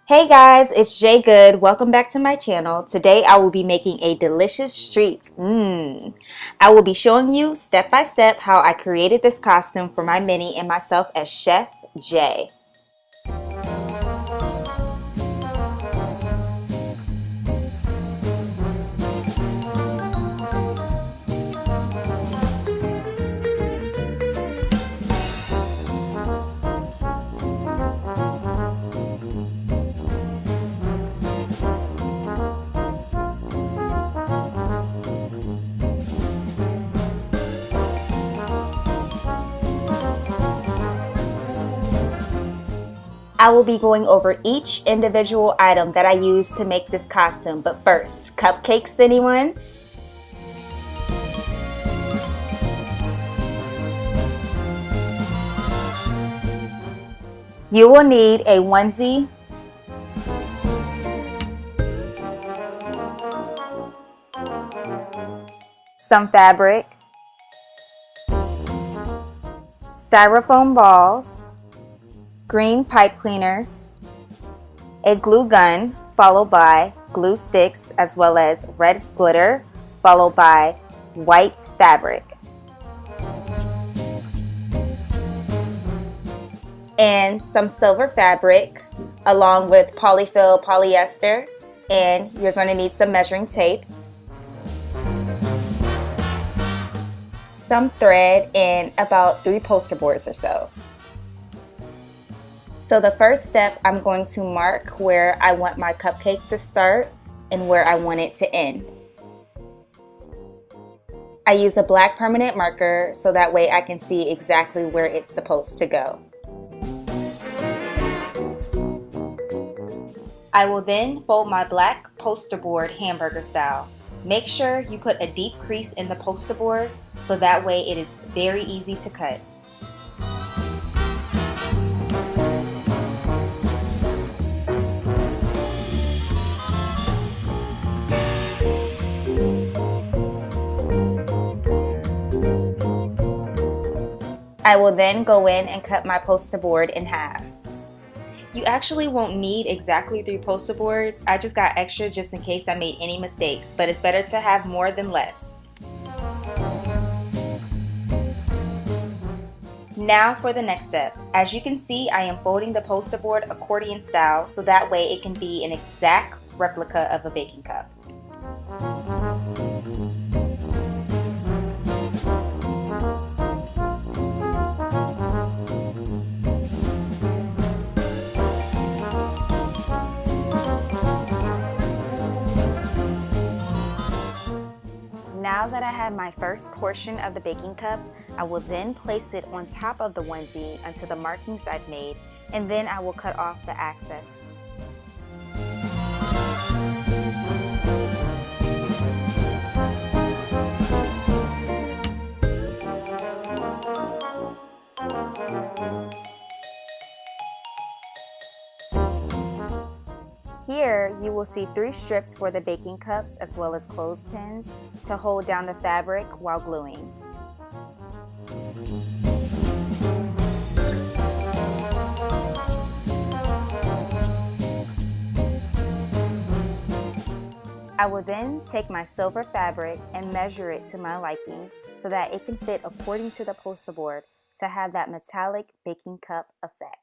Hey guys, it's JayeeGood. Welcome back to my channel. Today I will be making a delicious treat. I will be showing you step by step how I created this costume for my Minnie and myself as Chef Jay. I will be going over each individual item that I used to make this costume. But first, cupcakes, anyone? You will need a onesie, some fabric, styrofoam balls, green pipe cleaners, a glue gun followed by glue sticks, as well as red glitter followed by white fabric, and some silver fabric along with polyfill polyester, and you're going to need some measuring tape, some thread, and about 3 poster boards or so. So the first step, I'm going to mark where I want my cupcake to start and where I want it to end. I use a black permanent marker so that way I can see exactly where it's supposed to go. I will then fold my black poster board hamburger style. Make sure you put a deep crease in the poster board so that way it is very easy to cut. I will then go in and cut my poster board in half. You actually won't need exactly 3 poster boards. I just got extra just in case I made any mistakes, but it's better to have more than less. Now for the next step. As you can see, I am folding the poster board accordion style so that way it can be an exact replica of a baking cup. Now that I have my first portion of the baking cup, I will then place it on top of the onesie until the markings I've made, and then I will cut off the excess. Here you will see 3 strips for the baking cups as well as clothespins to hold down the fabric while gluing. I will then take my silver fabric and measure it to my liking so that it can fit according to the poster board to have that metallic baking cup effect.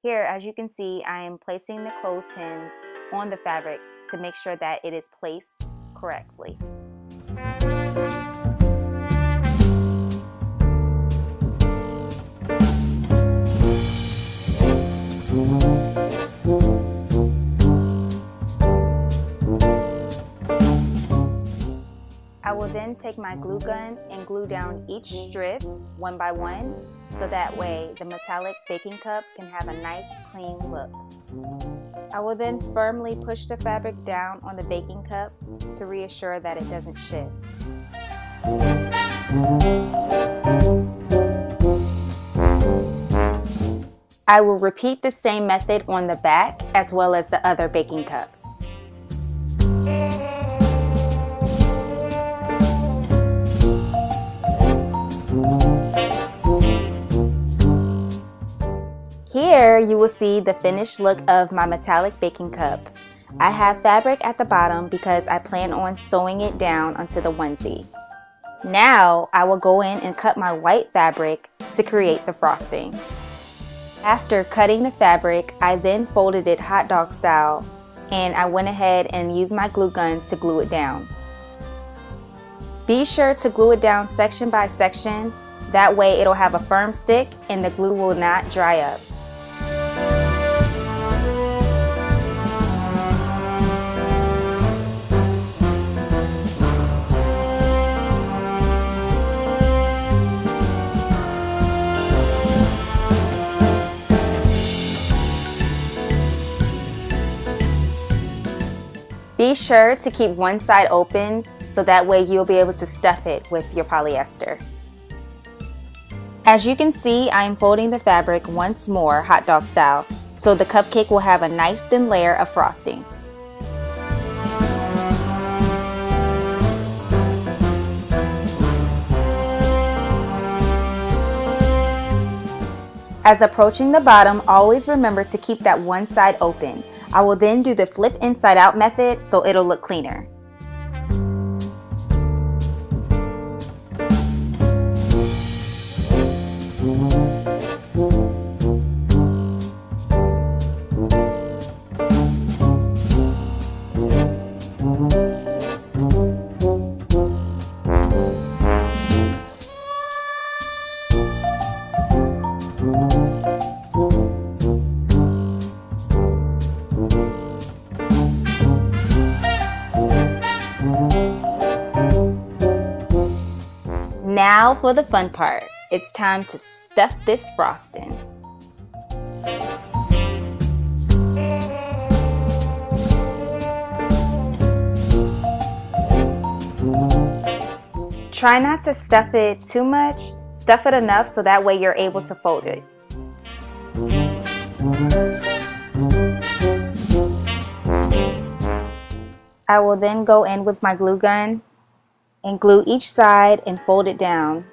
Here, as you can see, I am placing the clothespins on the fabric to make sure that it is placed correctly. I will then take my glue gun and glue down each strip one by one so that way the metallic baking cup can have a nice clean look. I will then firmly push the fabric down on the baking cup to reassure that it doesn't shift. I will repeat the same method on the back as well as the other baking cups. Here you will see the finished look of my metallic baking cup. I have fabric at the bottom because I plan on sewing it down onto the onesie. Now I will go in and cut my white fabric to create the frosting. After cutting the fabric, I then folded it hot dog style, and I went ahead and used my glue gun to glue it down. Be sure to glue it down section by section, that way it'll have a firm stick and the glue will not dry up. Be sure to keep one side open so that way you'll be able to stuff it with your polyester. As you can see, I am folding the fabric once more hot dog style so the cupcake will have a nice thin layer of frosting. As approaching the bottom, always remember to keep that one side open. I will then do the flip inside out method so it'll look cleaner. Now for the fun part. It's time to stuff this frosting. Try not to stuff it too much. Stuff it enough so that way you're able to fold it. I will then go in with my glue gun and glue each side and fold it down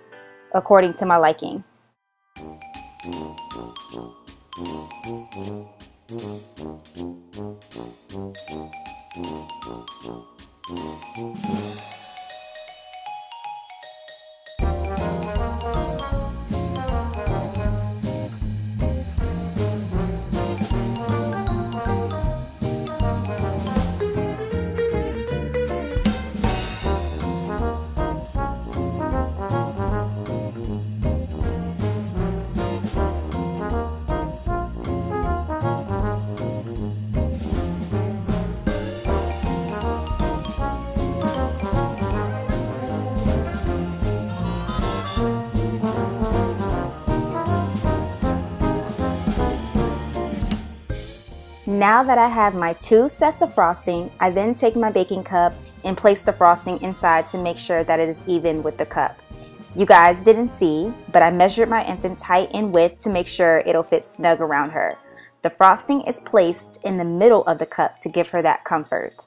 according to my liking. Now that I have my 2 sets of frosting, I then take my baking cup and place the frosting inside to make sure that it is even with the cup. You guys didn't see, but I measured my infant's height and width to make sure it'll fit snug around her. The frosting is placed in the middle of the cup to give her that comfort.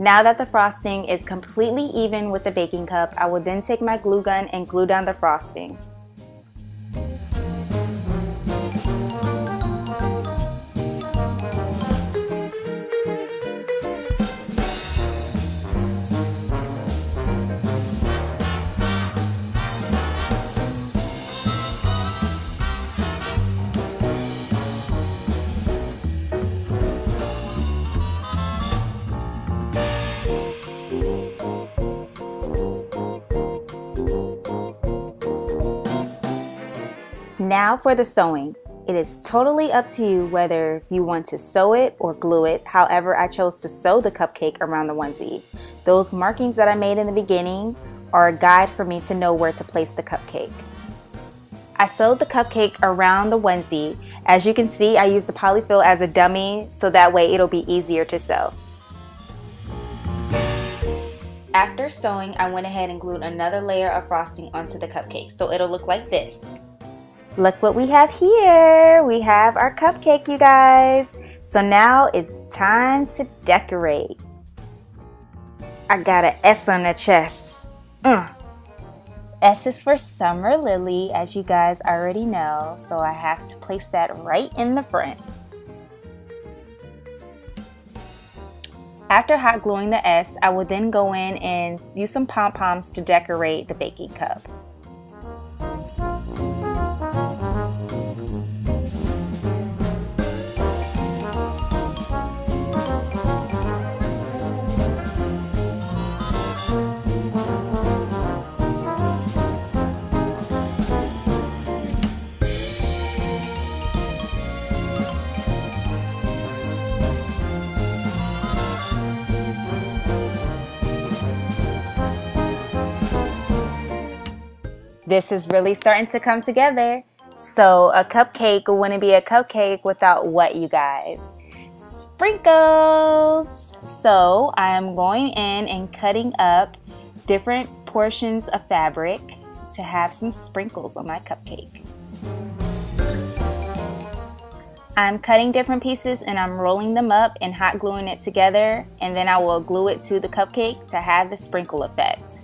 Now that the frosting is completely even with the baking cup, I will then take my glue gun and glue down the frosting. Now for the sewing. It is totally up to you whether you want to sew it or glue it. However, I chose to sew the cupcake around the onesie. Those markings that I made in the beginning are a guide for me to know where to place the cupcake. I sewed the cupcake around the onesie. As you can see, I used the polyfill as a dummy so that way it'll be easier to sew. After sewing, I went ahead and glued another layer of frosting onto the cupcake so it'll look like this. Look what we have here. We have our cupcake, you guys. So now it's time to decorate. I got an S on the chest. S is for Summer Lily, as you guys already know, so I have to place that right in the front. After hot gluing the S, I will then go in and use some pom-poms to decorate the baking cup. This is really starting to come together. So a cupcake wouldn't be a cupcake without what, you guys? Sprinkles! So I'm going in and cutting up different portions of fabric to have some sprinkles on my cupcake. I'm cutting different pieces and I'm rolling them up and hot gluing it together, and then I will glue it to the cupcake to have the sprinkle effect.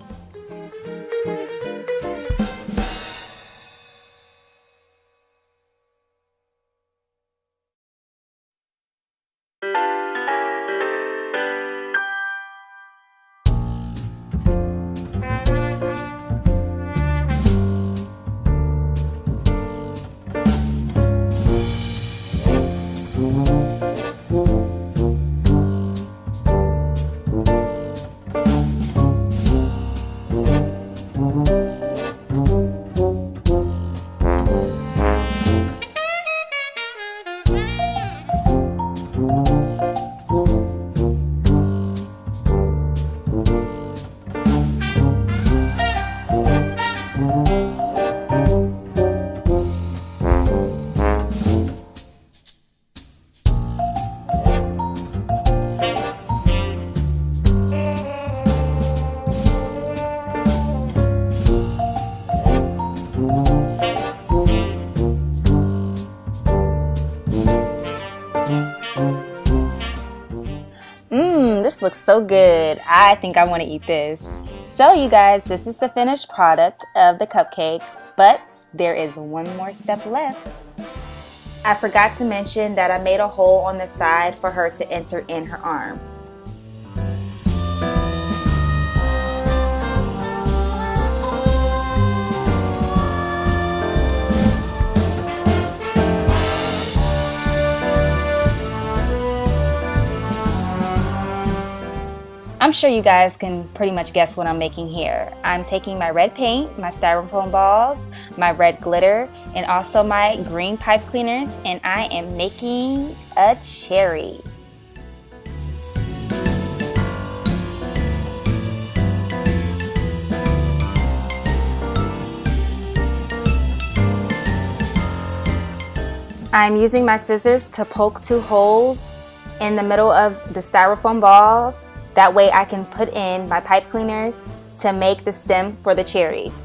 This looks so good. I think I want to eat this. So you guys, this is the finished product of the cupcake, but there is one more step left. I forgot to mention that I made a hole on the side for her to insert in her arm. I'm sure you guys can pretty much guess what I'm making here. I'm taking my red paint, my styrofoam balls, my red glitter, and also my green pipe cleaners, and I am making a cherry. I'm using my scissors to poke 2 holes in the middle of the styrofoam balls. That way I can put in my pipe cleaners to make the stems for the cherries.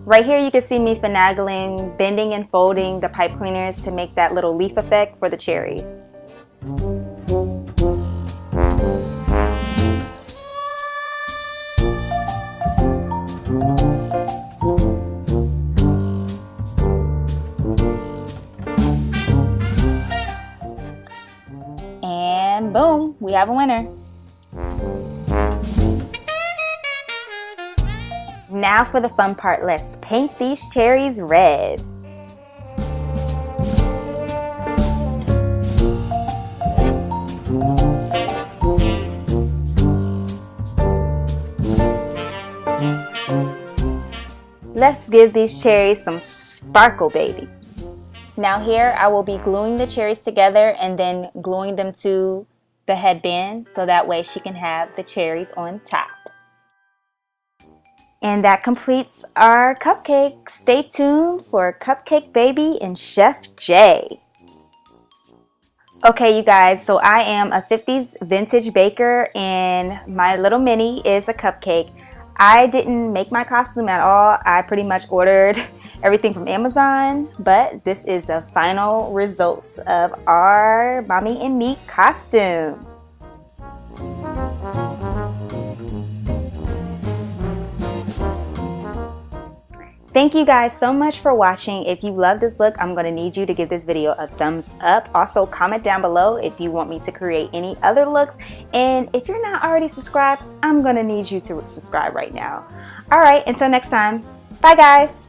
Right here you can see me finagling, bending and folding the pipe cleaners to make that little leaf effect for the cherries. And boom, we have a winner. Now for the fun part, let's paint these cherries red. Let's give these cherries some sparkle, baby. Now here I will be gluing the cherries together and then gluing them to the headband so that way she can have the cherries on top. And that completes our cupcake. Stay tuned for Cupcake Baby and Chef Jay. Okay, you guys, so I am a 50s vintage baker and my little mini is a cupcake. I didn't make my costume at all. I pretty much ordered everything from Amazon, but this is the final results of our mommy and me costume. Thank you guys so much for watching. If you love this look, I'm going to need you to give this video a thumbs up. Also, comment down below if you want me to create any other looks. And if you're not already subscribed, I'm going to need you to subscribe right now. All right, until next time. Bye, guys.